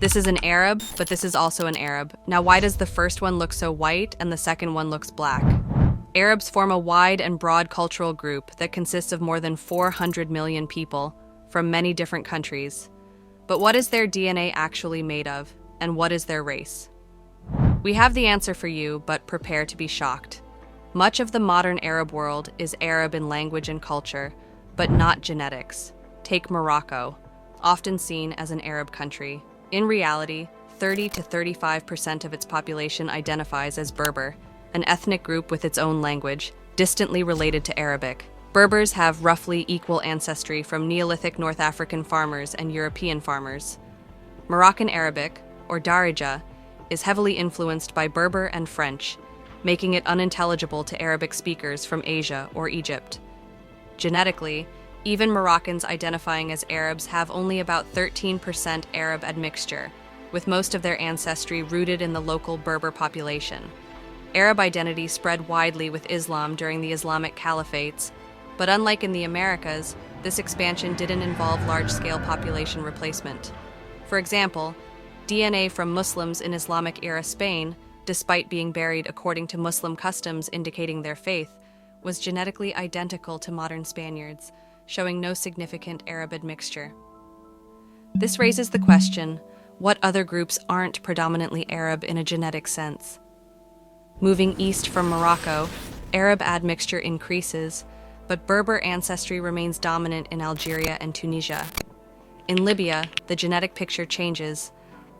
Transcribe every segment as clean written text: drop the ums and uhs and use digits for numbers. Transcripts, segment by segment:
This is an Arab, but this is also an Arab. Now, why does the first one look so white and the second one looks black? Arabs form a wide and broad cultural group that consists of more than 400 million people from many different countries. But what is their DNA actually made of, and what is their race? We have the answer for you, but prepare to be shocked. Much of the modern Arab world is Arab in language and culture, but not genetics. Take Morocco, often seen as an Arab country. In reality, 30 to 35% of its population identifies as Berber, an ethnic group with its own language, distantly related to Arabic. Berbers have roughly equal ancestry from Neolithic North African farmers and European farmers. Moroccan Arabic, or Darija, is heavily influenced by Berber and French, making it unintelligible to Arabic speakers from Asia or Egypt. Genetically, even Moroccans identifying as Arabs have only about 13% Arab admixture, with most of their ancestry rooted in the local Berber population. Arab identity spread widely with Islam during the Islamic caliphates, but unlike in the Americas, this expansion didn't involve large-scale population replacement. For example, DNA from Muslims in Islamic-era Spain, despite being buried according to Muslim customs indicating their faith, was genetically identical to modern Spaniards, showing no significant Arab admixture. This raises the question, what other groups aren't predominantly Arab in a genetic sense? Moving east from Morocco, Arab admixture increases, but Berber ancestry remains dominant in Algeria and Tunisia. In Libya, the genetic picture changes.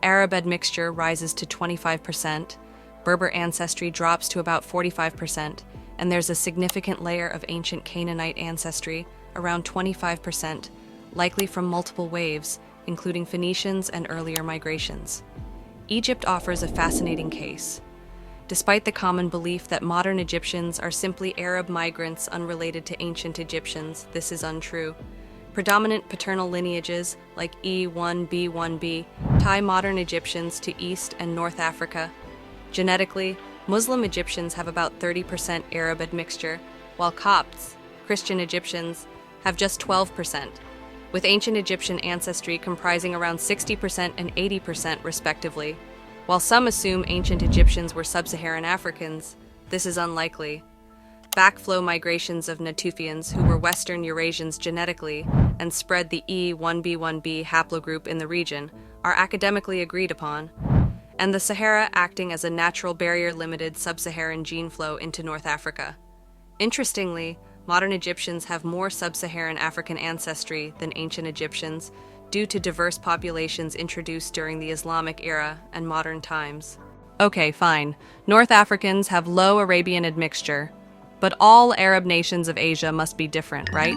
Arab admixture rises to 25%, Berber ancestry drops to about 45%, and there's a significant layer of ancient Canaanite ancestry, around 25%, likely from multiple waves, including Phoenicians and earlier migrations. Egypt offers a fascinating case. Despite the common belief that modern Egyptians are simply Arab migrants unrelated to ancient Egyptians, this is untrue. Predominant paternal lineages, like E1b1b, tie modern Egyptians to East and North Africa. Genetically, Muslim Egyptians have about 30% Arab admixture, while Copts, Christian Egyptians, have just 12%, with ancient Egyptian ancestry comprising around 60% and 80% respectively. While some assume ancient Egyptians were sub-Saharan Africans, this is unlikely. Backflow migrations of Natufians, who were Western Eurasians genetically and spread the E1b1b haplogroup in the region, are academically agreed upon, and the Sahara acting as a natural barrier-limited sub-Saharan gene flow into North Africa. Interestingly, modern Egyptians have more sub-Saharan African ancestry than ancient Egyptians due to diverse populations introduced during the Islamic era and modern times. Okay, fine. North Africans have low Arabian admixture, but all Arab nations of Asia must be different, right?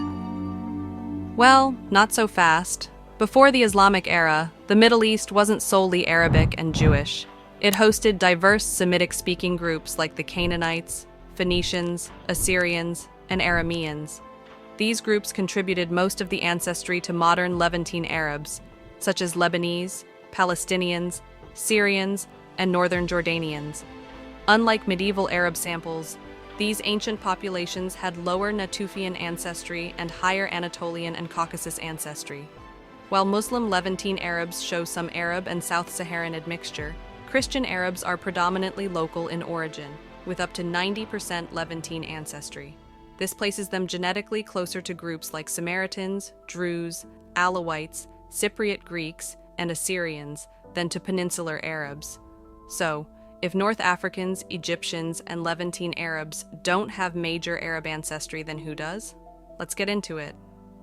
Well, not so fast. Before the Islamic era, the Middle East wasn't solely Arabic and Jewish. It hosted diverse Semitic-speaking groups like the Canaanites, Phoenicians, Assyrians, and Arameans. These groups contributed most of the ancestry to modern Levantine Arabs, such as Lebanese, Palestinians, Syrians, and northern Jordanians. Unlike medieval Arab samples, these ancient populations had lower Natufian ancestry and higher Anatolian and Caucasus ancestry. While Muslim Levantine Arabs show some Arab and South Saharan admixture, Christian Arabs are predominantly local in origin, with up to 90% Levantine ancestry. This places them genetically closer to groups like Samaritans, Druze, Alawites, Cypriot Greeks, and Assyrians than to Peninsular Arabs. So, if North Africans, Egyptians, and Levantine Arabs don't have major Arab ancestry, then who does? Let's get into it.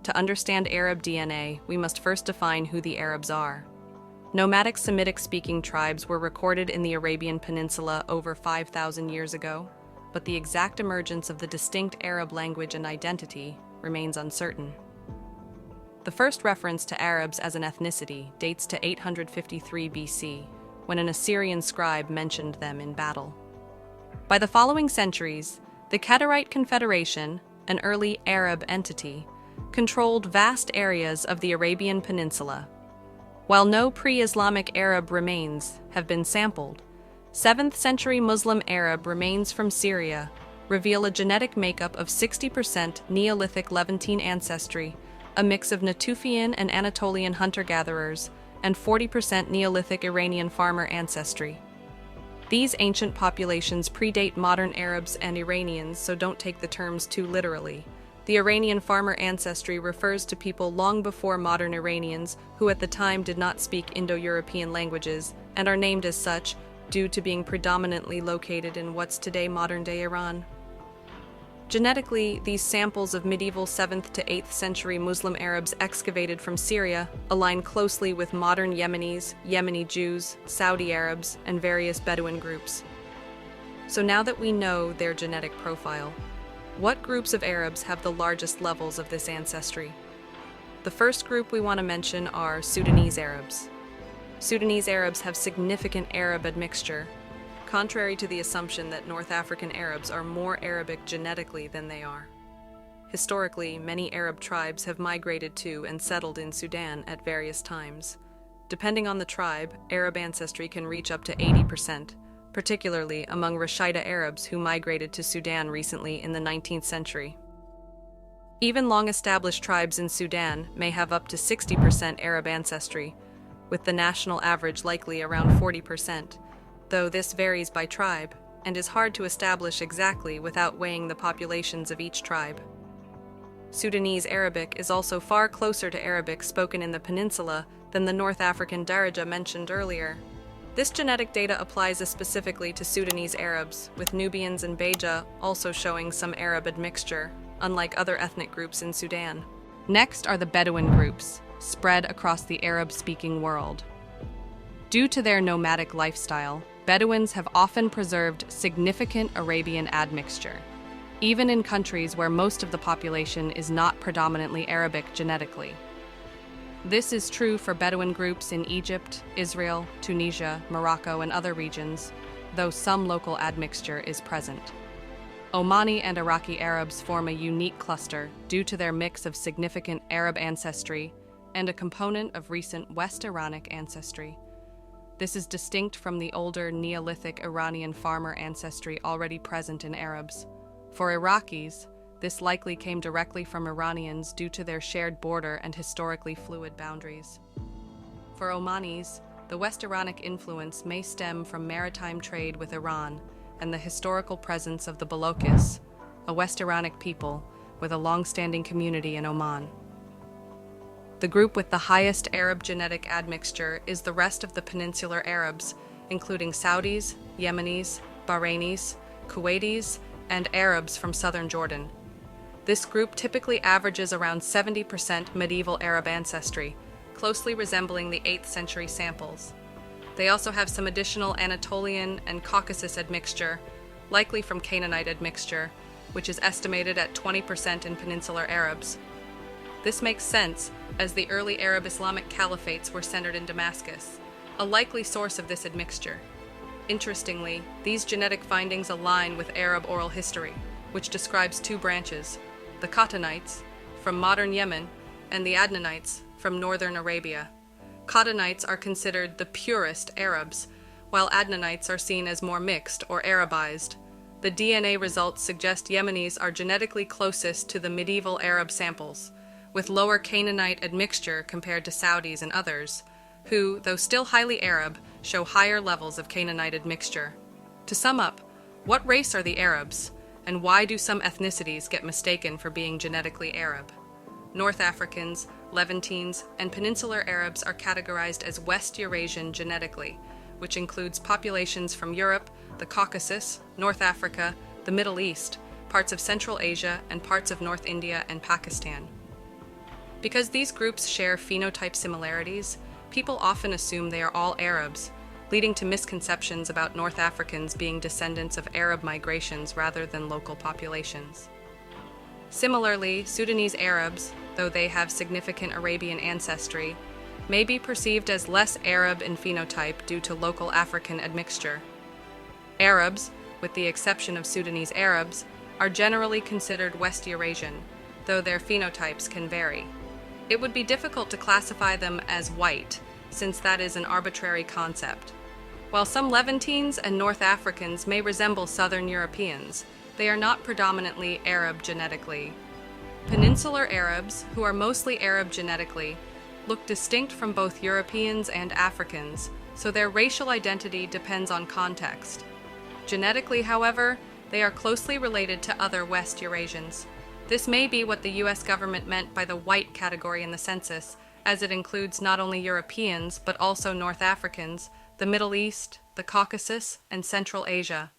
To understand Arab DNA, we must first define who the Arabs are. Nomadic Semitic-speaking tribes were recorded in the Arabian Peninsula over 5,000 years ago, but the exact emergence of the distinct Arab language and identity remains uncertain. The first reference to Arabs as an ethnicity dates to 853 BC, when an Assyrian scribe mentioned them in battle. By the following centuries, the Kedarite Confederation, an early Arab entity, controlled vast areas of the Arabian Peninsula. While no pre-Islamic Arab remains have been sampled, 7th century Muslim Arab remains from Syria reveal a genetic makeup of 60% Neolithic Levantine ancestry, a mix of Natufian and Anatolian hunter-gatherers, and 40% Neolithic Iranian farmer ancestry. These ancient populations predate modern Arabs and Iranians, so don't take the terms too literally. The Iranian farmer ancestry refers to people long before modern Iranians who at the time did not speak Indo-European languages and are named as such due to being predominantly located in what's today modern-day Iran. Genetically, these samples of medieval 7th to 8th century Muslim Arabs excavated from Syria align closely with modern Yemenis, Yemeni Jews, Saudi Arabs, and various Bedouin groups. So now that we know their genetic profile, what groups of Arabs have the largest levels of this ancestry? The first group we want to mention are Sudanese Arabs. Sudanese Arabs have significant Arab admixture, contrary to the assumption that North African Arabs are more Arabic genetically than they are. Historically, many Arab tribes have migrated to and settled in Sudan at various times. Depending on the tribe, Arab ancestry can reach up to 80%, particularly among Rashida Arabs who migrated to Sudan recently in the 19th century. Even long-established tribes in Sudan may have up to 60% Arab ancestry, with the national average likely around 40%. Though this varies by tribe and is hard to establish exactly without weighing the populations of each tribe. Sudanese Arabic is also far closer to Arabic spoken in the peninsula than the North African Darija mentioned earlier. This genetic data applies specifically to Sudanese Arabs, with Nubians and Beja also showing some Arab admixture, unlike other ethnic groups in Sudan. Next are the Bedouin groups, spread across the Arab-speaking world. Due to their nomadic lifestyle, Bedouins have often preserved significant Arabian admixture, even in countries where most of the population is not predominantly Arabic genetically. This is true for Bedouin groups in Egypt, Israel, Tunisia, Morocco, and other regions, though some local admixture is present. Omani and Iraqi Arabs form a unique cluster due to their mix of significant Arab ancestry and a component of recent West Iranic ancestry. This is distinct from the older Neolithic Iranian farmer ancestry already present in Arabs. For Iraqis, this likely came directly from Iranians due to their shared border and historically fluid boundaries. For Omanis, the West Iranic influence may stem from maritime trade with Iran and the historical presence of the Balochis, a West Iranic people with a long-standing community in Oman. The group with the highest Arab genetic admixture is the rest of the peninsular Arabs, including Saudis, Yemenis, Bahrainis, Kuwaitis, and Arabs from southern Jordan. This group typically averages around 70% medieval Arab ancestry, closely resembling the 8th century samples. They also have some additional Anatolian and Caucasus admixture, likely from Canaanite admixture, which is estimated at 20% in peninsular Arabs. This makes sense, as the early Arab Islamic caliphates were centered in Damascus, a likely source of this admixture. Interestingly, these genetic findings align with Arab oral history, which describes two branches, the Cottonites, from modern Yemen, and the Adnanites, from northern Arabia. Cottonites are considered the purest Arabs, while Adnanites are seen as more mixed or Arabized. The DNA results suggest Yemenis are genetically closest to the medieval Arab samples, with lower Canaanite admixture compared to Saudis and others, who, though still highly Arab, show higher levels of Canaanite admixture. To sum up, what race are the Arabs, and why do some ethnicities get mistaken for being genetically Arab? North Africans, Levantines, and Peninsular Arabs are categorized as West Eurasian genetically, which includes populations from Europe, the Caucasus, North Africa, the Middle East, parts of Central Asia, and parts of North India and Pakistan. Because these groups share phenotype similarities, people often assume they are all Arabs, leading to misconceptions about North Africans being descendants of Arab migrations rather than local populations. Similarly, Sudanese Arabs, though they have significant Arabian ancestry, may be perceived as less Arab in phenotype due to local African admixture. Arabs, with the exception of Sudanese Arabs, are generally considered West Eurasian, though their phenotypes can vary. It would be difficult to classify them as white, since that is an arbitrary concept. While some Levantines and North Africans may resemble Southern Europeans, they are not predominantly Arab genetically. Peninsular Arabs, who are mostly Arab genetically, look distinct from both Europeans and Africans, so their racial identity depends on context. Genetically, however, they are closely related to other West Eurasians. This may be what the US government meant by the white category in the census, as it includes not only Europeans but also North Africans, the Middle East, the Caucasus, and Central Asia.